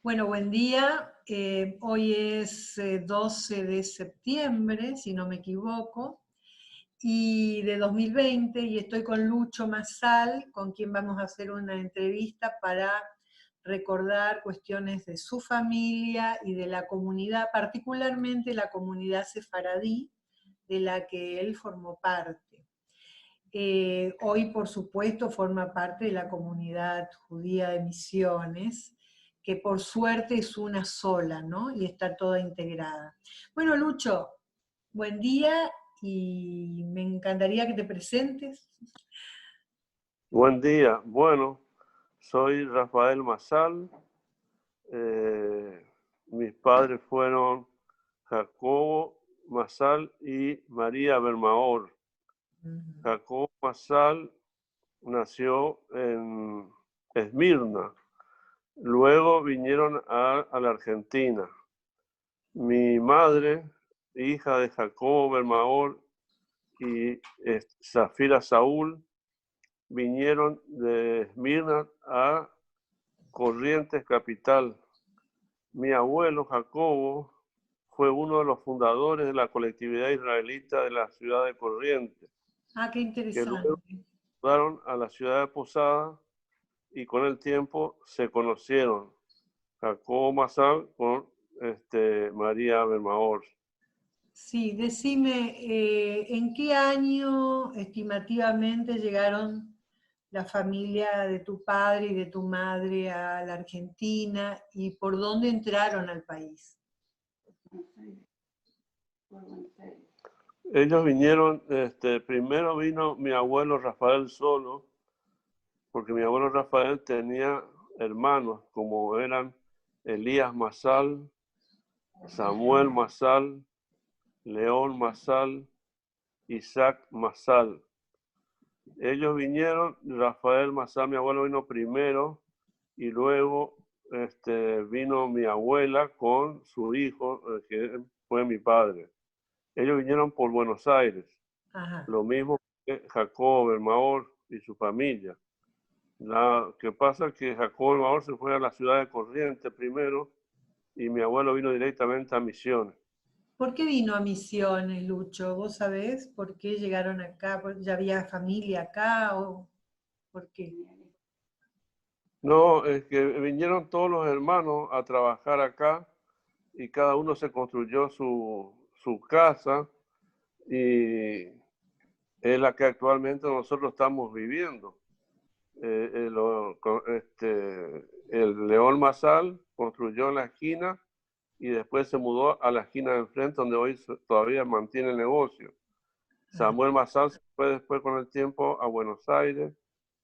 Bueno, buen día. Hoy es 12 de septiembre, si no me equivoco, y de 2020, y estoy con Lucho Massal, con quien vamos a hacer una entrevista para recordar cuestiones de su familia y de la comunidad, particularmente la comunidad sefaradí, de la que él formó parte. Hoy, por supuesto, forma parte de la comunidad judía de Misiones, que por suerte es una sola, ¿no? Y está toda integrada. Bueno, Lucho, buen día y me encantaría que te presentes. Buen día. Bueno, soy Rafael Massal. Mis padres fueron Jacobo Massal y María Bermaor. Jacobo Massal nació en Esmirna. Luego vinieron a la Argentina. Mi madre, hija de Jacobo Bermaor y Zafira Saúl, vinieron de Esmirna a Corrientes capital. Mi abuelo Jacobo fue uno de los fundadores de la colectividad israelita de la ciudad de Corrientes, Ah, qué que luego interesante. mudaron a la ciudad de Posada y con el tiempo se conocieron Jacobo Massal con María Bermaor. Sí, decime, ¿en qué año estimativamente llegaron la familia de tu padre y de tu madre a la Argentina y por dónde entraron al país? Ellos vinieron, primero vino mi abuelo Rafael solo, porque mi abuelo Rafael tenía hermanos como eran Elías Massal, Samuel Massal, León Massal, Isaac Massal. Ellos vinieron, Rafael Massal, mi abuelo vino primero, y luego vino mi abuela con su hijo, que fue mi padre. Ellos vinieron por Buenos Aires, Ajá. lo mismo que Jacob Bermaor y su familia. Lo que pasa es que Jacob Bermaor se fue a la ciudad de Corrientes primero, y mi abuelo vino directamente a Misiones. ¿Por qué vino a Misiones, Lucho? ¿Vos sabés por qué llegaron acá? ¿Ya había familia acá o por qué? No, es que vinieron todos los hermanos a trabajar acá y cada uno se construyó su casa y es la que actualmente nosotros estamos viviendo. El León Massal construyó en la esquina y después se mudó a la esquina de enfrente donde hoy todavía mantiene el negocio. Samuel Massal se fue después con el tiempo a Buenos Aires.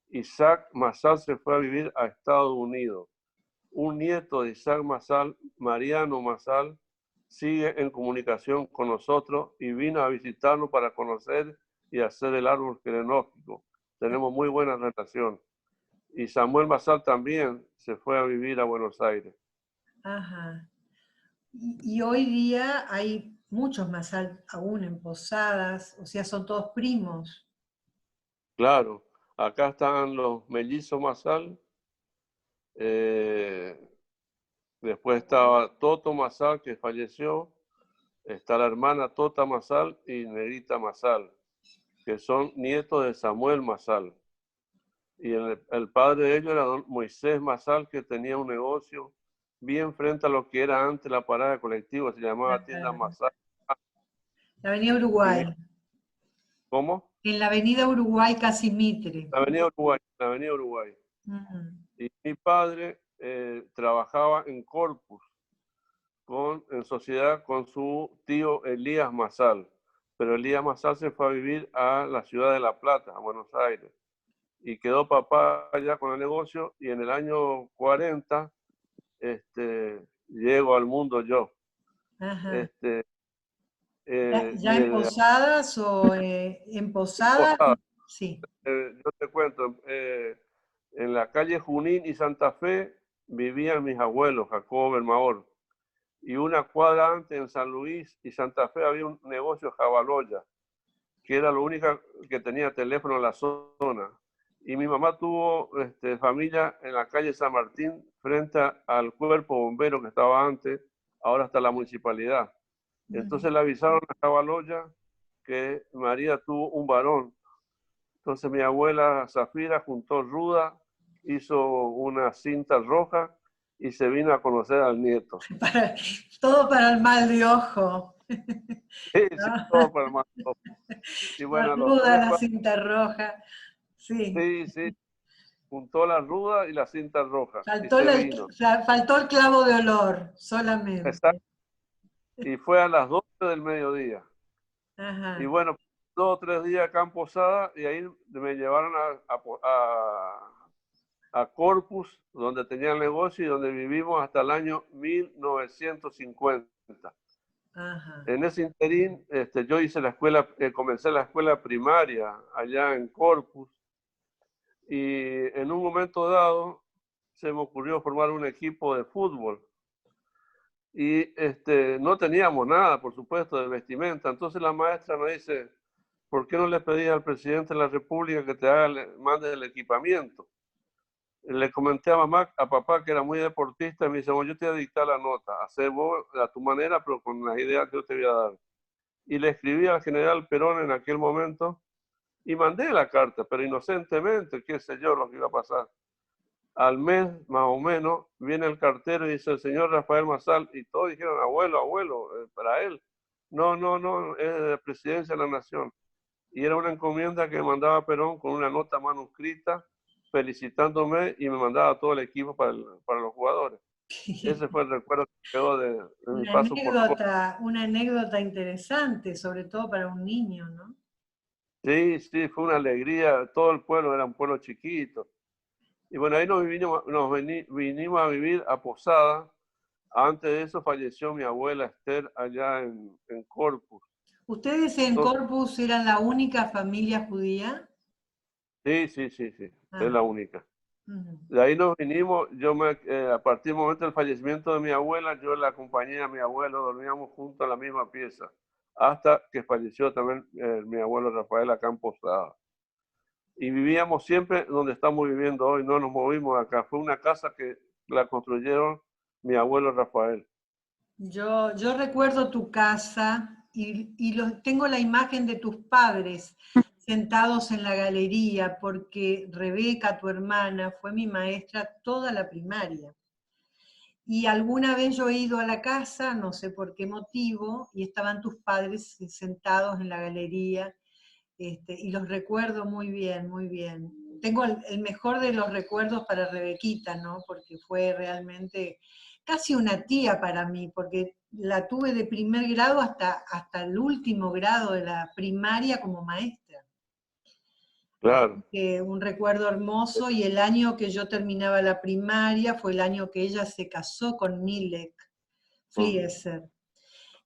Isaac Massal se fue a vivir a Estados Unidos. Un nieto de Isaac Massal, Mariano Massal, sigue en comunicación con nosotros y vino a visitarnos para conocer y hacer el árbol genealógico. Tenemos muy buena relación. Y Samuel Massal también se fue a vivir a Buenos Aires. Ajá. Y hoy día hay muchos más aún en Posadas, o sea, son todos primos. Claro, acá están los mellizos Massal. Después estaba Toto Massal, que falleció. Está la hermana Tota Massal y Nerita Massal, que son nietos de Samuel Massal. Y el padre de ellos era don Moisés Massal, que tenía un negocio bien frente a lo que era antes la parada colectiva, se llamaba Tienda Massal. La Avenida Uruguay. ¿Cómo? En la Avenida Uruguay, casi Mitre. La Avenida Uruguay. La Avenida Uruguay. Y mi padre trabajaba en Corpus, en sociedad con su tío Elías Massal. Pero Elías Massal se fue a vivir a la ciudad de La Plata, a Buenos Aires. Y quedó papá allá con el negocio y en el año 40 llego al mundo yo. Ajá. Este, ¿Ya en Posadas o en Posadas? Posada, Sí. yo te cuento, en la calle Junín y Santa Fe vivían mis abuelos, Jacobo Bermaor. Y una cuadra antes en San Luis y Santa Fe había un negocio Jabaloya, que era lo único que tenía teléfono en la zona. Y mi mamá tuvo familia en la calle San Martín, frente al cuerpo bombero que estaba antes, ahora está la municipalidad. Entonces le avisaron a Cabaloya que María tuvo un varón. Entonces mi abuela Zafira juntó ruda, hizo una cinta roja y se vino a conocer al nieto. Todo para el mal de ojo. Sí, sí, ¿No? todo para el más. Y La bueno, los ruda, tres, la cinta roja. Sí. sí, sí, juntó la ruda y la cinta roja y Faltó, se vino. faltó el clavo de olor, solamente. Exacto. Y fue a las 12 del mediodía. Y Ajá. bueno, 2 o 3 días acá en Posada y ahí me llevaron a Corpus, donde tenía el negocio y donde vivimos hasta el año 1950. Ajá. En ese interín, yo hice la escuela, comencé la escuela primaria allá en Corpus y en un momento dado se me ocurrió formar un equipo de fútbol y no teníamos nada, por supuesto, de vestimenta. Entonces la maestra me dice, ¿por qué no le pedís al presidente de la República que te mande el equipamiento? Le comenté a mamá, a papá, que era muy deportista, y me dice, bueno, yo te voy a dictar la nota, hacer vos a tu manera, pero con las ideas que yo te voy a dar. Y le escribí al general Perón en aquel momento y mandé la carta, pero inocentemente, qué sé yo lo que iba a pasar. Al mes, más o menos, viene el cartero y dice, el señor Rafael Masal, y todos dijeron, abuelo, abuelo, para él. No, no, no, es de la presidencia de la nación. Y era una encomienda que me mandaba Perón con una nota manuscrita felicitándome y me mandaba todo el equipo para los jugadores. Ese fue el recuerdo que quedó de mi paso por Córdoba. Una anécdota interesante, sobre todo para un niño, ¿no? Sí, sí, fue una alegría. Todo el pueblo era un pueblo chiquito. Y bueno, ahí vinimos a vivir a Posada. Antes de eso falleció mi abuela Esther allá en Corpus. ¿Ustedes en Entonces, Corpus eran la única familia judía? sí, sí, sí, sí, es Ah, la única. ujú. De ahí nos vinimos, a partir del momento del fallecimiento de mi abuela, yo la acompañé a mi abuelo, dormíamos juntos en la misma pieza, hasta que falleció también mi abuelo Rafael acá en Posada. Y vivíamos siempre donde estamos viviendo hoy, no nos movimos de acá. Fue una casa que la construyeron mi abuelo Rafael. Yo recuerdo tu casa y tengo la imagen de tus padres sentados en la galería porque Rebeca, tu hermana, fue mi maestra toda la primaria. Y alguna vez yo he ido a la casa, no sé por qué motivo, y estaban tus padres sentados en la galería, y los recuerdo muy bien, muy bien. Tengo el mejor de los recuerdos para Rebequita, ¿no? Porque fue realmente casi una tía para mí, porque la tuve de primer grado hasta el último grado de la primaria como maestra. Así Claro, que un recuerdo hermoso, y el año que yo terminaba la primaria fue el año que ella se casó con Milek Flieser.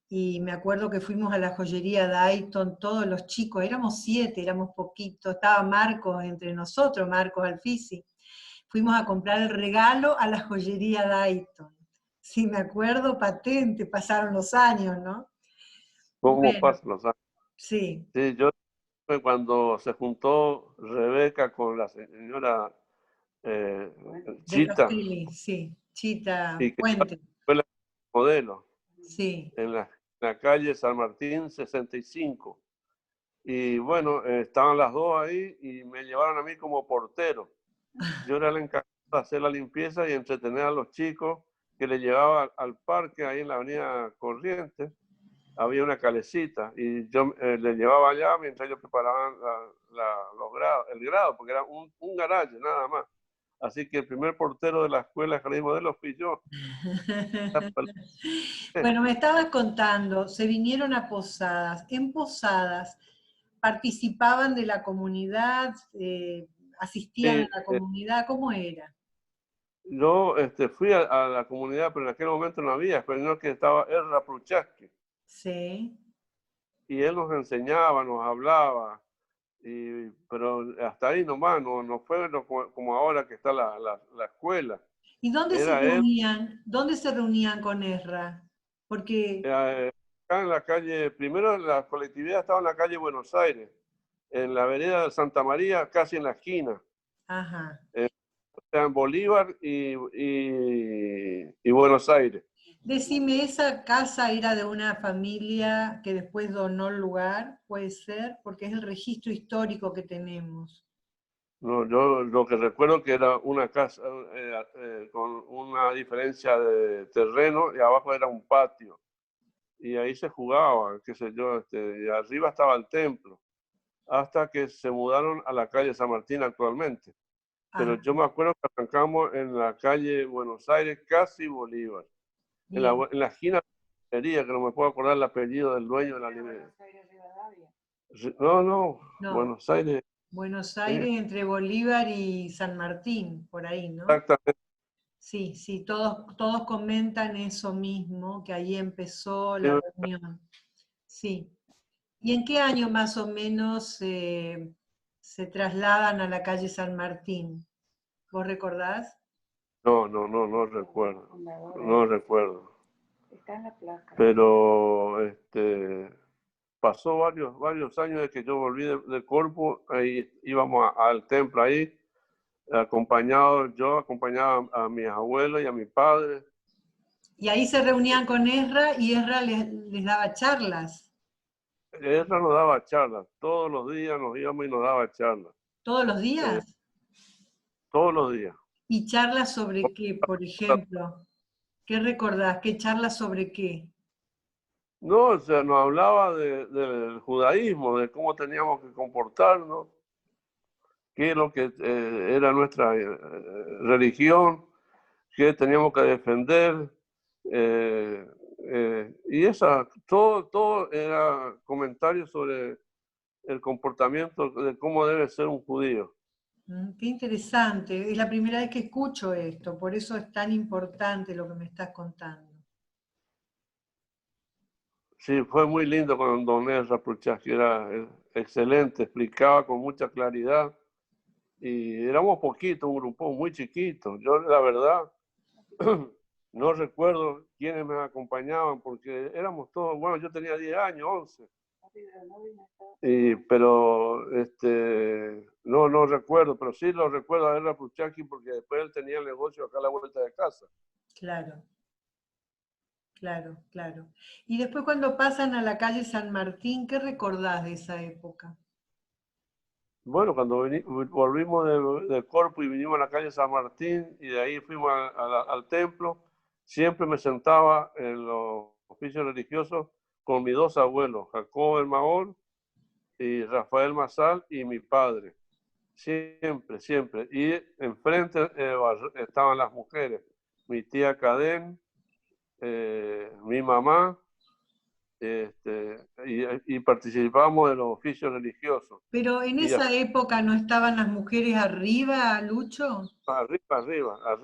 Y me acuerdo que fuimos a la joyería Dayton, todos los chicos, éramos 7, éramos poquitos, estaba Marcos entre nosotros, Marcos Alfisi. Fuimos a comprar el regalo a la joyería Dayton. Sí, me acuerdo patente, pasaron los años, ¿no? ¿cómo Bueno, pasan los años? sí, Sí, yo cuando se juntó Rebeca con la señora eh, de Chita, Castelli, sí, Chita y que Puente, fue la modelo sí. en la calle San Martín 65. Y bueno, estaban las dos ahí y me llevaron a mí como portero. Yo era el encargado de hacer la limpieza y entretener a los chicos que le llevaba al parque ahí en la avenida Corrientes. Había una calecita y yo le llevaba allá mientras ellos preparaban el grado, porque era un garaje nada más. Así que el primer portero de la escuela de Jardín Modelo fui yo. Bueno, me estabas contando, se vinieron a Posadas. En Posadas, ¿participaban de la comunidad? ¿Asistían a Eh, la eh, comunidad? ¿Cómo era? yo fui a la comunidad, pero en aquel momento no había, pero que estaba Erra Pruchaski, Sí. y él nos enseñaba, nos hablaba, pero hasta ahí nomás, no fue como ahora que está la escuela. ¿Y Era él, dónde se reunían con Esra? Porque, acá en la calle, primero la colectividad estaba en la calle Buenos Aires, en la vereda de Santa María, casi en la esquina. Ajá. O sea, en Bolívar y Buenos Aires. Decime, ¿esa casa era de una familia que después donó el lugar? ¿Puede ser? Porque es el registro histórico que tenemos. No, yo lo que recuerdo que era una casa con una diferencia de terreno y abajo era un patio. Y ahí se jugaba, qué sé yo, y arriba estaba el templo, hasta que se mudaron a la calle San Martín actualmente. Pero Ah, yo me acuerdo que arrancamos en la calle Buenos Aires, casi Bolívar, bien. en la esquina de la librería, que no me puedo acordar el apellido del dueño de la librería. No, no, No, Buenos Aires, Buenos sí, Aires entre Bolívar y San Martín, por ahí, ¿no? exactamente. Sí, sí, todos comentan eso mismo, que ahí empezó Sí, la reunión. Sí. ¿Y en qué año más o menos se trasladan a la calle San Martín? ¿Vos recordás? no recuerdo, no recuerdo. Pero pasó varios años de que yo volví de Corpus, ahí íbamos al templo ahí, yo acompañaba a mis abuelos y a mi padre. Y ahí se reunían con Esra y Esra les daba charlas. Ella nos daba charlas, todos los días nos íbamos y nos daba charlas, ¿Todos los eh, días? todos los días. ¿Y charlas sobre qué, por ejemplo? ¿Qué recordás? ¿Qué charlas sobre qué? No, o sea, nos hablaba del judaísmo, de cómo teníamos que comportarnos, qué es lo que era nuestra religión, qué teníamos que defender. eh, y todo era comentarios sobre el comportamiento de cómo debe ser un judío. Qué interesante. Es la primera vez que escucho esto, por eso es tan importante lo que me estás contando. Sí, fue muy lindo con don Ezra Pruchaski, era excelente, explicaba con mucha claridad y éramos poquitos, un grupo muy chiquito. Yo, la verdad, no recuerdo quiénes me acompañaban porque éramos todos, bueno, yo tenía 10 años, 11. Pero no recuerdo, pero sí lo recuerdo a Ezra Pruchaski porque después él tenía el negocio acá a la vuelta de casa. Claro, claro, claro. Y después cuando pasan a la calle San Martín, ¿qué recordás de esa época? Bueno, cuando volvimos de Corpus y vinimos a la calle San Martín y de ahí fuimos al templo, siempre me sentaba en los oficios religiosos con mis dos abuelos, Jacobo el Mahor y Rafael Masal y mi padre. Siempre, siempre. Y enfrente estaban las mujeres, mi tía Cadén, mi mamá, y participamos de los oficios religiosos. Pero en Y esa época no estaban las mujeres arriba, Lucho. arriba. Ah,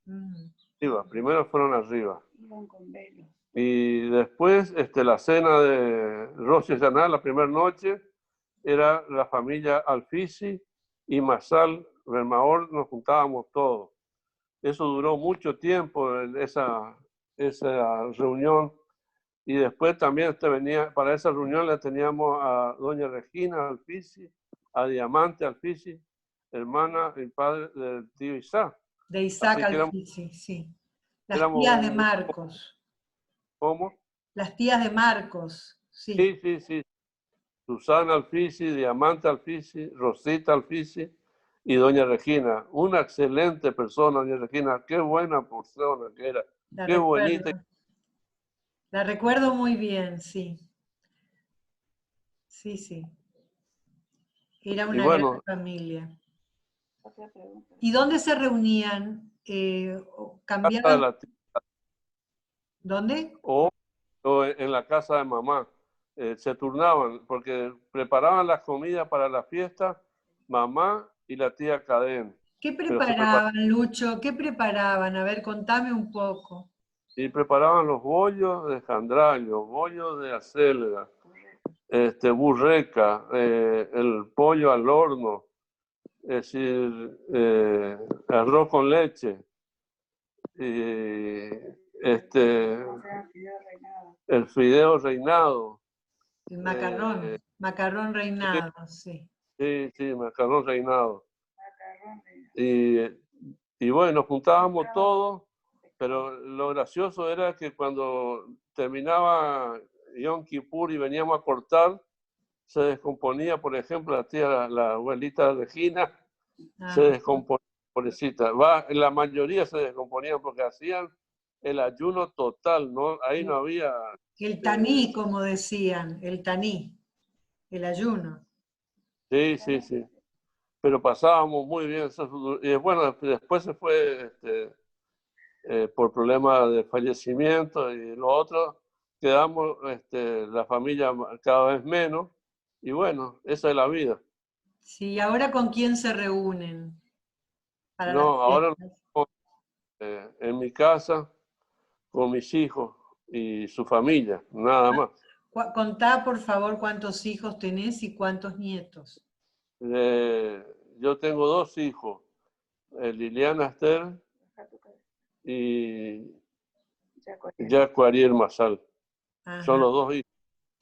mm, Arriba, primero fueron arriba. Y después la cena de Rosh Hashanah, la primera noche, era la familia Alfisi y Masal Bermaor, nos juntábamos todos. Eso duró mucho tiempo, esa reunión. Y después también para esa reunión le teníamos a doña Regina Alfisi, a Diamante Alfisi, hermana y padre del tío Isaac. de Isaac Así que Alfisi, sí. Las éramos tías de un grupo. Marcos. ¿Cómo? Las tías de Marcos, sí. Sí, sí, sí. Susana Alfisi, Diamante Alfisi, Rosita Alfisi y doña Regina. Una excelente persona, doña Regina. Qué buena persona que era. La Qué bonita. recuerdo. La recuerdo muy bien, sí. Sí, sí. Era Y una gran bueno, familia. ¿Y dónde se reunían? casa de ¿Cambiaban? la tía, ¿Dónde? o en la casa de mamá. Se turnaban porque preparaban las comidas para la fiesta mamá y la tía Cadén. ¿Qué Pero se preparaban preparaban, Lucho? ¿Qué preparaban? A ver, contame un poco. y preparaban los bollos de jandrallo, bollos de acelga, burreca, el pollo al horno, es decir, arroz con leche, y el fideo reinado, El eh, macarrón, macarrón sí, reinado, sí. sí, macarrón reinado. Y, y bueno, nos juntábamos todos, pero lo gracioso era que cuando terminaba Yom Kippur y veníamos a cortar, se descomponía, por ejemplo, la tía, la abuelita Regina, se descomponía, pobrecita. La mayoría se descomponían porque hacían el ayuno total, ¿no? Ahí no había... El taní, como decían, el taní, el ayuno. Sí, sí, sí. Pero pasábamos muy bien. Y bueno, después se fue por problemas de fallecimiento y lo otro, quedamos la familia cada vez menos. Y bueno, esa es la vida. Sí, ¿ahora con quién se reúnen para las No, ahora fiestas? en mi casa, con mis hijos y su familia, nada más. Contá, por favor, cuántos hijos tenés y cuántos nietos. Yo tengo dos hijos, Liliana Esther y Jaco Ariel Masal. Son Ajá. los dos hijos.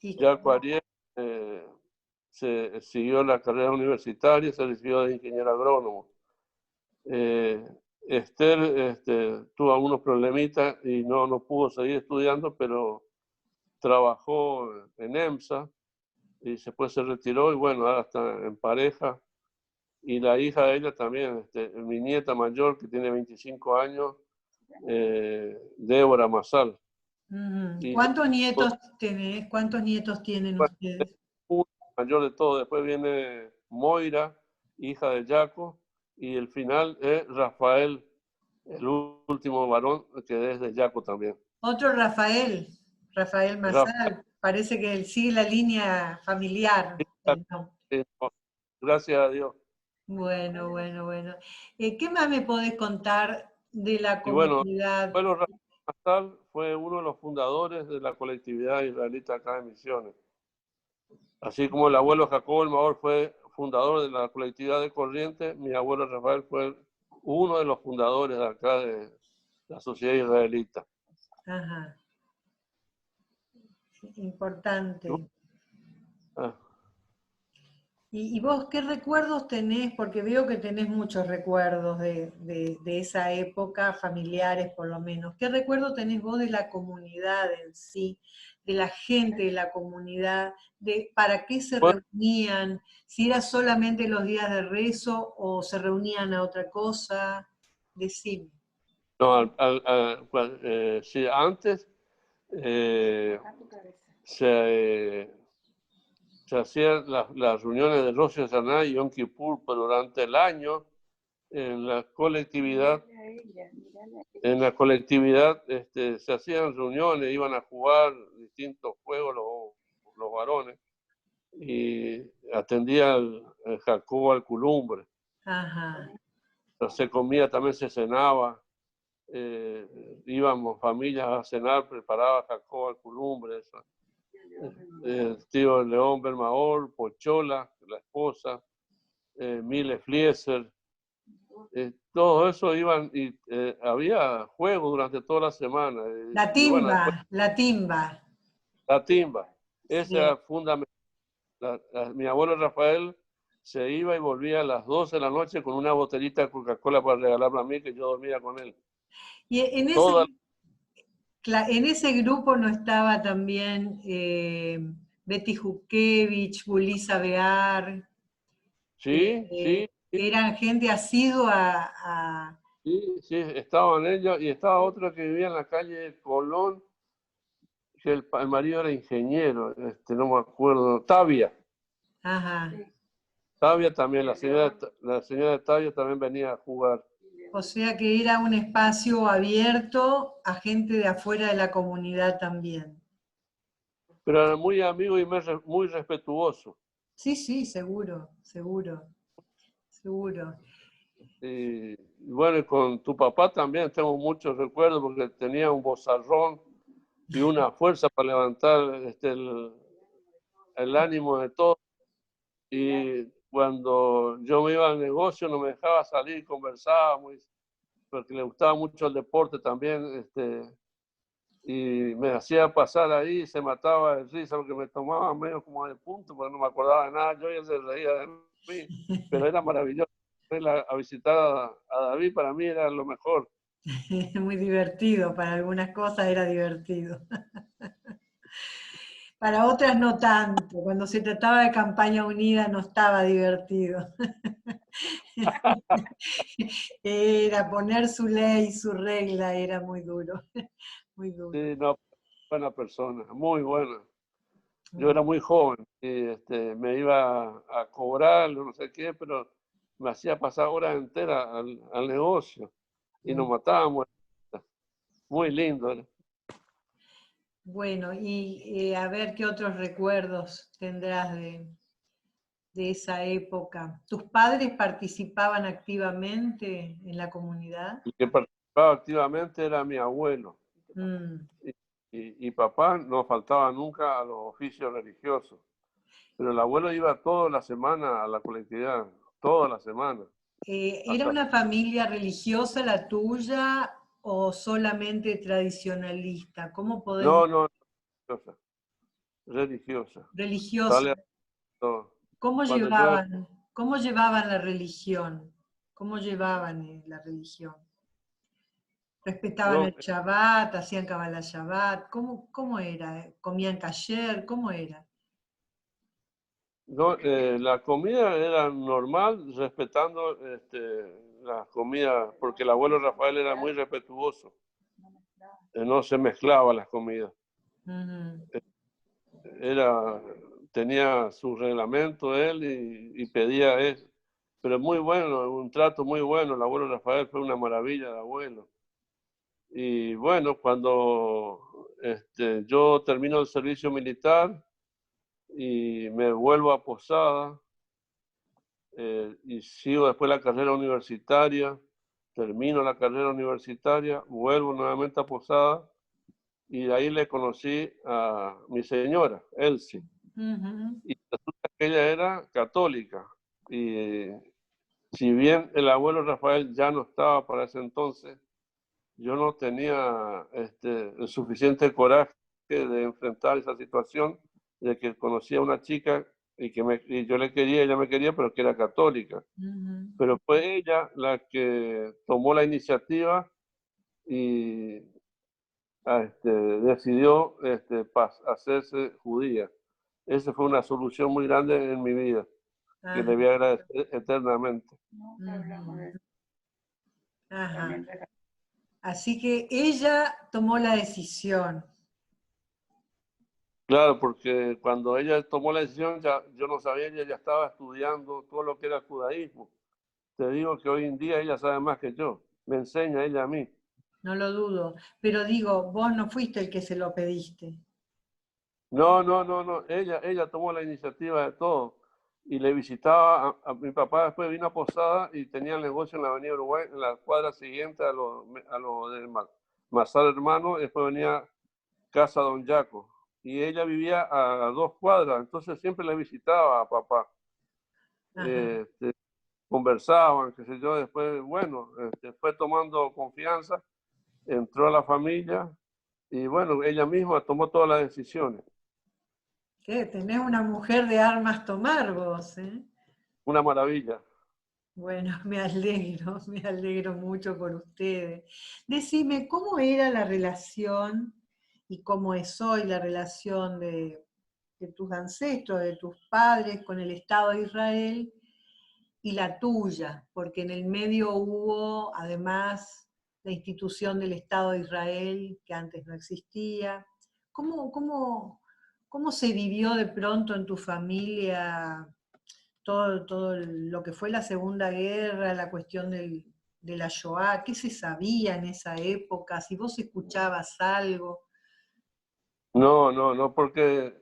Y, Jaco Ariel se siguió la carrera universitaria, se recibió de ingeniero agrónomo. Esther tuvo algunos problemitas y no pudo seguir estudiando, pero trabajó en EMSA y después se retiró y bueno, ahora está en pareja. Y la hija de ella también, mi nieta mayor que tiene 25 años, Débora Masal. Y ¿cuántos nietos tenés? ¿Cuántos nietos tienen bueno, ustedes? el mayor de todo, después viene Moira, hija de Jaco, y el final es Rafael, el último varón que es de Jaco también. Otro Rafael, Rafael Rafael, Masal. Parece que él sigue la línea familiar. gracias a Dios. Bueno, bueno, bueno. ¿Qué más me podés contar de la Y bueno, comunidad? Rafael Masal fue uno de los fundadores de la colectividad israelita acá en Misiones. Así como el abuelo Jacobo el Maor fue fundador de la colectividad de Corrientes, mi abuelo Rafael fue uno de los fundadores de acá de la sociedad israelita. Ajá. Importante. Ah, ¿Y vos qué recuerdos tenés? Porque veo que tenés muchos recuerdos de esa época, familiares por lo menos. ¿Qué recuerdo tenés vos de la comunidad en sí, de la gente de la comunidad, de para qué se bueno, reunían, si era solamente los días de rezo o se reunían a otra cosa? Decime. no, sí, antes se, se hacían las reuniones de Rosh Hashanah y Yom Kippur, pero durante el año en la colectividad, se hacían reuniones, iban a jugar distintos juegos los varones y atendía el Jacobo al Culumbre. Ajá. Se comía, también se cenaba. Íbamos familias a cenar, preparaba Jacobo al Culumbre. El tío León Bermaor, Pochola, la esposa, Mile Flieser. Todo eso iban y había juegos durante toda la semana. La Y bueno, después timba, la timba. la timba. Esa Sí. era fundamental. Mi abuelo Rafael se iba y volvía a las 12 de la noche con una botellita de Coca-Cola para regalarme a mí, que yo dormía con él. Y Toda, en ese grupo no estaba también Betty Jukevich, Bulisa Bear, sí, sí, sí, eran gente asidua sí, sí, estaban ellos y estaba otro que vivía en la calle Colón, que el marido era ingeniero, no me acuerdo, Tavia. ajá. Tavia también, la señora de Tavia también venía a jugar. O sea que era un espacio abierto a gente de afuera de la comunidad también. Pero era muy amigo y muy respetuoso. Sí, sí, seguro, seguro, seguro. Y bueno, con tu papá también tengo muchos recuerdos porque tenía un vozarrón y una fuerza para levantar el ánimo de todos. Y cuando yo me iba al negocio no me dejaba salir, conversábamos, porque le gustaba mucho el deporte también, y me hacía pasar ahí, se mataba de risa porque me tomaba medio como de punto, porque no me acordaba de nada, yo ya se reía de mí, pero era maravilloso. a visitar a David, para mí era lo mejor. Muy divertido, para algunas cosas era divertido. Para otras no tanto. Cuando se trataba de campaña unida no estaba divertido. Era poner su ley, su regla, era muy duro. Muy duro. Sí, no, buena persona, muy buena. Yo era muy joven y me iba a cobrar, no sé qué, pero me hacía pasar horas enteras al negocio y nos matábamos. Muy lindo. Bueno, y a ver qué otros recuerdos tendrás de esa época. ¿Tus padres participaban activamente en la comunidad? El que participaba activamente era mi abuelo. Mm. Y papá no faltaba nunca a los oficios religiosos. Pero el abuelo iba toda la semana a la colectividad, toda la semana. ¿Era Hasta... una familia religiosa la tuya o solamente tradicionalista? ¿Cómo podés? No, no, religiosa. Religiosa. Religiosa. Sale a todo. ¿Cómo Cuando yo, cómo llevaban la religión? ¿Cómo llevaban la religión? ¿Respetaban yo, el Shabbat? ¿Hacían Kabbalah Shabbat? ¿Cómo era? ¿Comían kasher? ¿Cómo era? la comida era normal, respetando las comidas, porque el abuelo Rafael era muy respetuoso. No se mezclaba las comidas. Ujú. Era, tenía su reglamento él y pedía eso. Pero muy bueno, un trato muy bueno. El abuelo Rafael fue una maravilla de abuelo. Y bueno, cuando yo termino el servicio militar y me vuelvo a Posada y sigo después la carrera universitaria, termino la carrera universitaria, vuelvo nuevamente a Posada y de ahí le conocí a mi señora, Elsie. Ujú. Y resulta que ella era católica. Y si bien el abuelo Rafael ya no estaba para ese entonces, yo no tenía el suficiente coraje de enfrentar esa situación de que conocía a una chica y yo le quería, ella me quería, pero que era católica. Ujú. Pero fue ella la que tomó la iniciativa y decidió hacerse judía. Esa fue una solución muy grande en mi vida, que le Ajá. voy a agradecer eternamente. Ujú. Ajá. Así que ella tomó la decisión. Claro, porque cuando ella tomó la decisión, ya, yo no sabía, ella ya estaba estudiando todo lo que era el judaísmo. Te digo que hoy en día ella sabe más que yo, me enseña ella a mí. No lo dudo. Pero digo, vos no fuiste el que se lo pediste. No, no, no, no, ella tomó la iniciativa de todo y le visitaba a mi papá, después vino a Posada y tenía el negocio en la Avenida Uruguay, en la cuadra siguiente a lo del Mazar Hermano, y después venía Casa Don Jaco y ella vivía a 2 cuadras, entonces siempre le visitaba a papá. Ajá. Este, conversaban, qué sé yo, después, bueno, fue tomando confianza, entró a la familia y bueno, ella misma tomó todas las decisiones. ¿Qué? Tenés una mujer de armas tomar vos, ¿eh? Una maravilla. Bueno, me alegro mucho por ustedes. Decime, ¿cómo era la relación y cómo es hoy la relación de tus ancestros, de tus padres con el Estado de Israel y la tuya? Porque en el medio hubo además la institución del Estado de Israel, que antes no existía. ¿Cómo se vivió de pronto en tu familia todo lo que fue la Segunda Guerra, la cuestión de la Shoah? ¿Qué se sabía en esa época? Si vos escuchabas algo. No, no, no, porque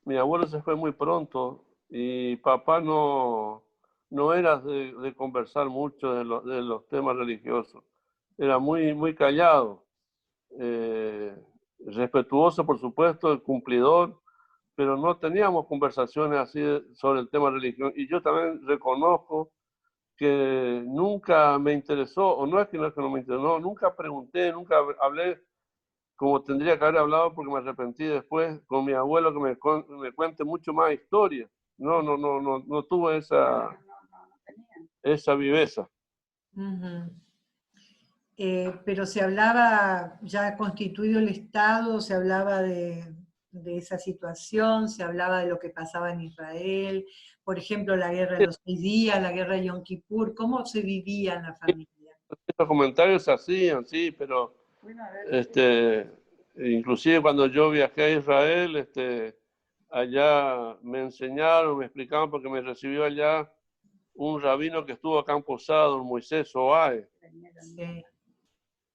mi abuelo se fue muy pronto y papá no era de conversar mucho de los temas religiosos. Era muy, muy callado, respetuoso, por supuesto, cumplidor, pero no teníamos conversaciones así sobre el tema de religión. Y yo también reconozco que nunca me interesó, o no es que no me interesó, no, nunca pregunté, nunca hablé como tendría que haber hablado porque me arrepentí después con mi abuelo que me cuente mucho más historia. No tuve esa viveza. Ujú. Pero se hablaba, ya constituido el Estado, se hablaba de esa situación, se hablaba de lo que pasaba en Israel, por ejemplo, la guerra de los 6 días, la guerra de Yom Kippur, ¿cómo se vivía en la familia? Estos comentarios se hacían, sí, pero inclusive cuando yo viajé a Israel, allá me enseñaron, me explicaban, porque me recibió allá un rabino que estuvo acá en Posado, Moisés Oae. Sí.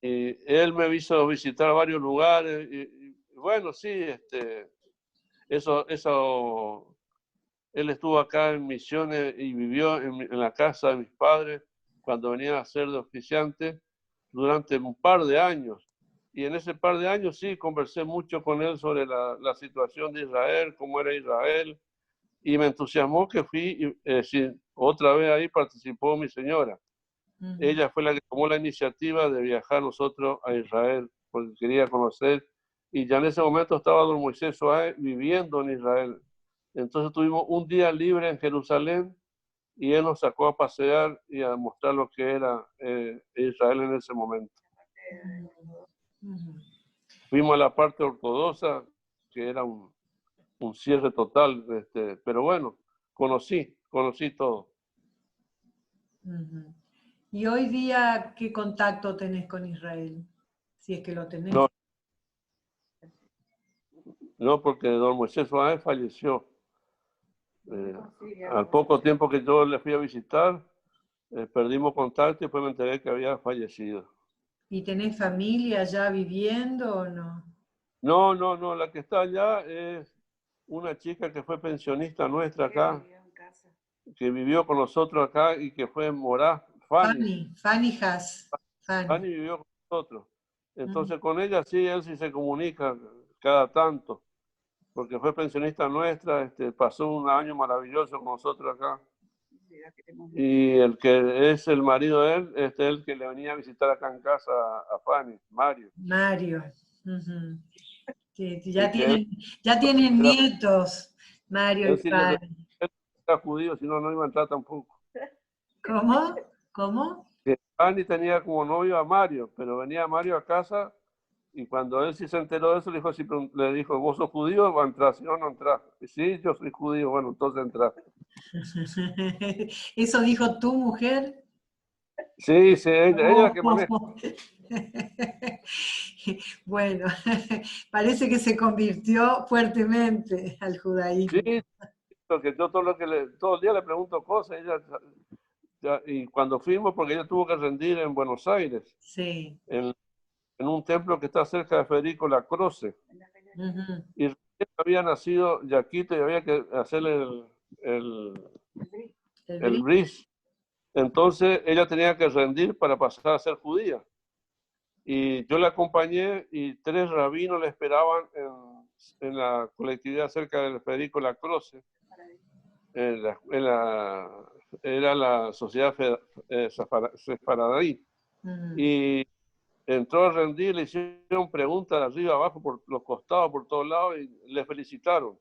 Y él me hizo visitar varios lugares. Y bueno, sí, él estuvo acá en Misiones y vivió en la casa de mis padres cuando venía a ser de oficiante durante un par de años. Y en ese par de años sí conversé mucho con él sobre la situación de Israel, cómo era Israel, y me entusiasmó que fui, sí, otra vez ahí participó mi señora. Ujú. Ella fue la que tomó la iniciativa de viajar nosotros a Israel, porque quería conocer, y ya en ese momento estaba don Moisés Soae viviendo en Israel. Entonces tuvimos un día libre en Jerusalén y él nos sacó a pasear y a mostrar lo que era Israel en ese momento. Ujú. Fuimos a la parte ortodoxa, que era un cierre total, pero bueno, conocí todo. Ujú. ¿Y hoy día qué contacto tenés con Israel? Si es que lo tenés. No, no, porque don Moisés Soae falleció. Al poco tiempo que yo le fui a visitar, perdimos contacto y después me enteré que había fallecido. ¿Y tenés familia ya viviendo o no? No, la que está allá es una chica que fue pensionista nuestra acá, que vivió con nosotros acá y que fue en Morá, Fanny. Fanny Haas. Fanny. Fanny vivió con nosotros. Mm. Entonces con ella sí, él sí se comunica cada tanto, porque fue pensionista nuestra, pasó un año maravilloso con nosotros acá. Y el que es el marido de él, es el que le venía a visitar acá en casa a Fanny, Mario. Mario. Ujú. Sí, Y que ya tienen era, nietos, Mario y él sí le Fanny. él era judío, si no, no iba a entrar tampoco. ¿Cómo? ¿Cómo? Que Fanny tenía como novio a Mario, pero venía Mario a casa y cuando él sí se enteró de eso, le dijo, ¿vos sos judío? ¿Va a entrar? Si no, no entras. Y sí, yo soy judío, bueno, entonces entra. ¿Eso dijo tu mujer? Sí, sí, ella es la que maneja. Oh. Bueno, parece que se convirtió fuertemente al Sí, judaísmo. porque yo todo el día le pregunto cosas, y cuando fuimos, porque ella tuvo que rendir en Buenos Aires, Sí. en, en un templo que está cerca de Federico Lacroce, Ujú. y recién había nacido Yaquito y había que hacerle el, El el bris. bris. Entonces ella tenía que rendir para pasar a ser judía. Y yo la acompañé y 3 rabinos le esperaban en la colectividad cerca del Federico Lacroce. Era la sociedad sefaradí. Ujú. Y entró a rendir, le hicieron preguntas de arriba abajo, por los costados, por todos lados, y le felicitaron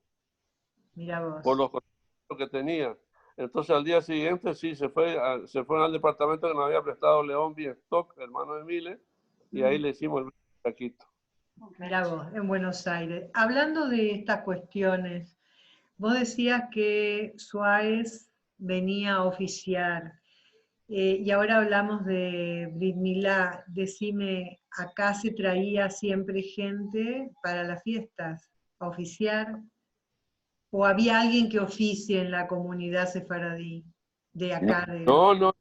Mira por vos. los conocimientos que tenía. Entonces al día siguiente sí, se fueron al departamento que nos había prestado León Bienstock, hermano de Mile, y ahí le hicimos el taquito. Mira vos, en Buenos Aires. Hablando de estas cuestiones, vos decías que Suárez venía a oficiar, y ahora hablamos de Brit Milá. Decime, ¿acá se traía siempre gente para las fiestas a oficiar? ¿O había alguien que oficie en la comunidad sefaradí de acá? No,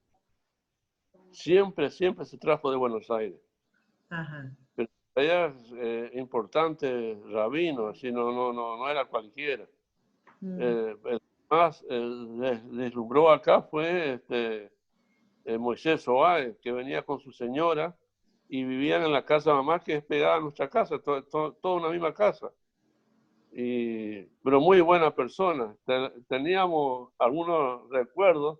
siempre se trajo de Buenos Aires. Ajá. Pero ella es importante rabino, así no era cualquiera. Mm. El más deslumbró acá fue Moisés Oae, que venía con su señora y vivían en la casa mamá, que es pegada a nuestra casa, toda una misma casa. Pero muy buena persona. Teníamos algunos recuerdos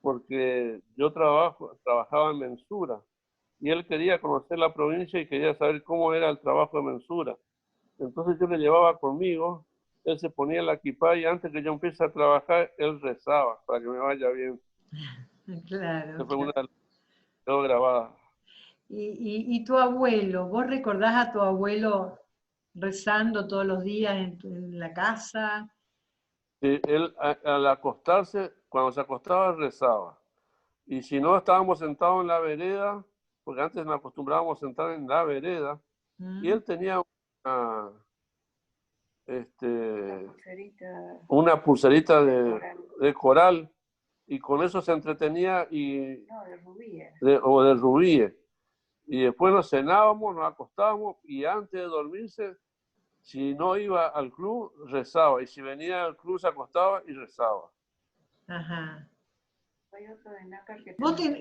porque yo trabajaba en mensura y él quería conocer la provincia y quería saber cómo era el trabajo de mensura. Entonces yo le llevaba conmigo, él se ponía la kipá y antes que yo empiece a trabajar, él rezaba para que me vaya bien. Claro, Esa fue una claro. de las que quedó grabada. Y tu abuelo, ¿vos recordás a tu abuelo rezando todos los días en la casa? Sí, él al acostarse, cuando se acostaba, rezaba. Y si no estábamos sentados en la vereda, porque antes nos acostumbrábamos a sentar en la vereda, y ¿Mm? él tenía una, este, una pulserita de coral, y con eso se entretenía, o de rubíes. Y después nos cenábamos, nos acostábamos, y antes de dormirse, si no iba al club, rezaba, y si venía al club, se acostaba y rezaba. Ajá.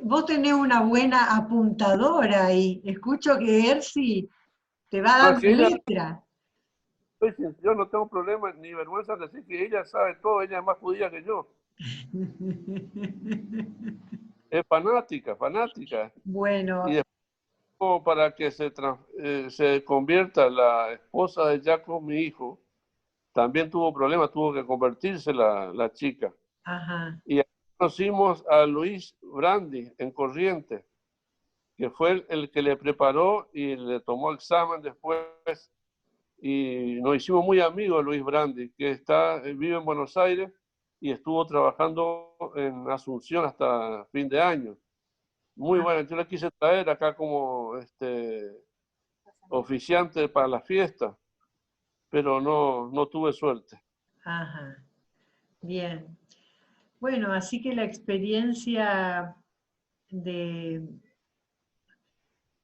Vos tenés una buena apuntadora ahí. Escucho que Ersi te va No, es dando que ella, letra. yo no tengo problema ni vergüenza de decir que ella sabe todo, ella es más judía que yo. Es fanática, fanática. Y Bueno, después, como para que se convierta la esposa de Jacob, mi hijo, también tuvo problemas, tuvo que convertirse la chica. ajá. Y ahí conocimos a Luis Brandi en Corrientes, que fue el que le preparó y le tomó examen después. Y nos hicimos muy amigos, Luis Brandi, que vive en Buenos Aires y estuvo trabajando en Asunción hasta fin de año. Muy Ah, bueno, yo la quise traer acá como oficiante para la fiesta, pero no tuve suerte. ajá. Bien. Bueno, así que la experiencia de,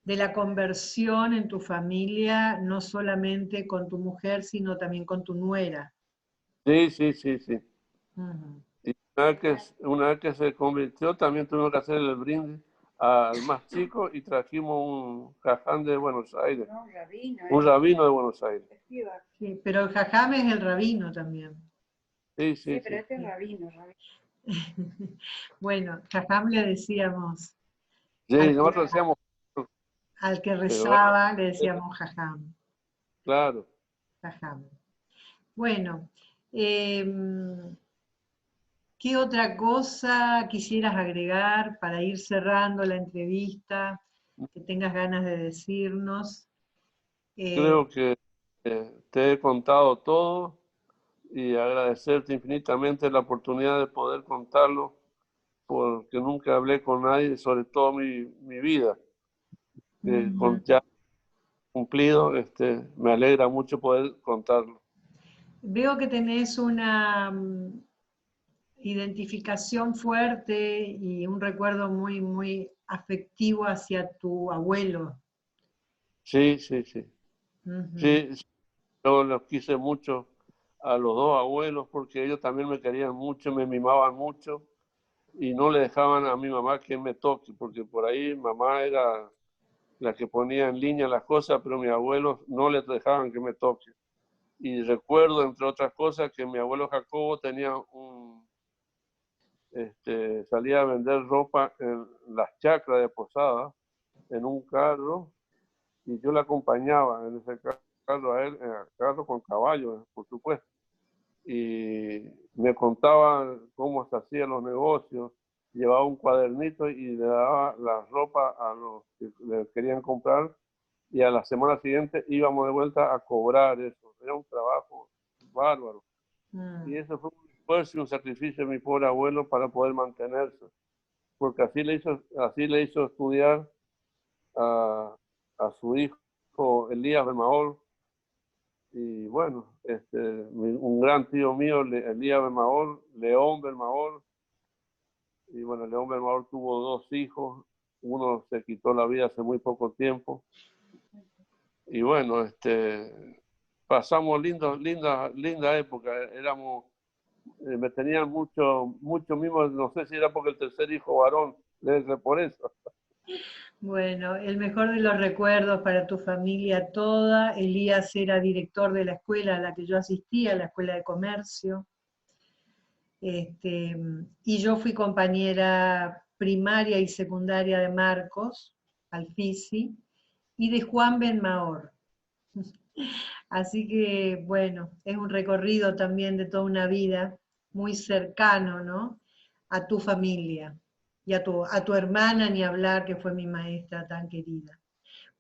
de la conversión en tu familia, no solamente con tu mujer, sino también con tu nuera. Sí, sí, sí, sí. Ujú. Y una vez que se convirtió, también tuvimos que hacer el brindis al más chico y trajimos un jaján de Buenos Aires, un rabino de Buenos Aires. Sí, pero el jajame es el rabino también. Sí, sí, sí. Bueno, jajam le decíamos, Sí, al que, nosotros decíamos, al que pero bueno, rezaba le decíamos jajam, claro. jajam. Bueno, em, ¿qué otra cosa quisieras agregar para ir cerrando la entrevista que tengas ganas de decirnos? Eh, Creo que te he contado todo y agradecerte infinitamente la oportunidad de poder contarlo, porque nunca hablé con nadie, sobre todo mi vida, que Ujú. con ya cumplido, me alegra mucho poder contarlo. Veo que tenés una identificación fuerte y un recuerdo muy, muy afectivo hacia tu abuelo. Sí, sí, sí. Ujú. Sí, sí, yo los quise mucho a los dos abuelos porque ellos también me querían mucho, me mimaban mucho y no le dejaban a mi mamá que me toque, porque por ahí mamá era la que ponía en línea las cosas, pero mis abuelos no le dejaban que me toque. Y recuerdo, entre otras cosas, que mi abuelo Jacobo tenía salía a vender ropa en las chacras de Posada, en un carro, y yo le acompañaba en ese carro a él, en el carro con caballos, por supuesto. Y me contaba cómo se hacían los negocios, llevaba un cuadernito y le daba la ropa a los que le querían comprar y a la semana siguiente íbamos de vuelta a cobrar eso. Era un trabajo bárbaro. Y Mm. eso fue un esfuerzo y un sacrificio de mi pobre abuelo para poder mantenerse, porque así le hizo estudiar a, a su hijo Elías Bemaol. Y bueno, un gran tío mío, Elías Bemaol, León Bemaol, y bueno, León Bemaol tuvo dos hijos, uno se quitó la vida hace muy poco tiempo, y bueno, pasamos linda época, me tenían mucho mimo, no sé si era porque el tercer hijo varón, debe ser por eso. Bueno, el mejor de los recuerdos para tu familia toda. Elías era director de la escuela a la que yo asistía, la Escuela de Comercio. Este, y yo fui compañera primaria y secundaria de Marcos Alfisi y de Juan Benmaor. Así que, bueno, es un recorrido también de toda una vida muy cercano, ¿no? A tu familia. y a tu hermana ni hablar, que fue mi maestra tan querida.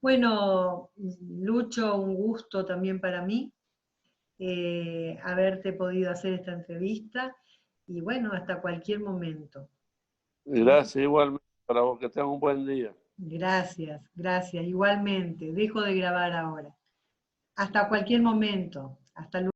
Bueno, Lucho, un gusto también para mí haberte podido hacer esta entrevista y bueno, hasta cualquier momento. Gracias, igualmente, para vos, que tengas un buen día. Gracias, gracias, igualmente. Dejo de grabar ahora. Hasta cualquier momento. Hasta luego.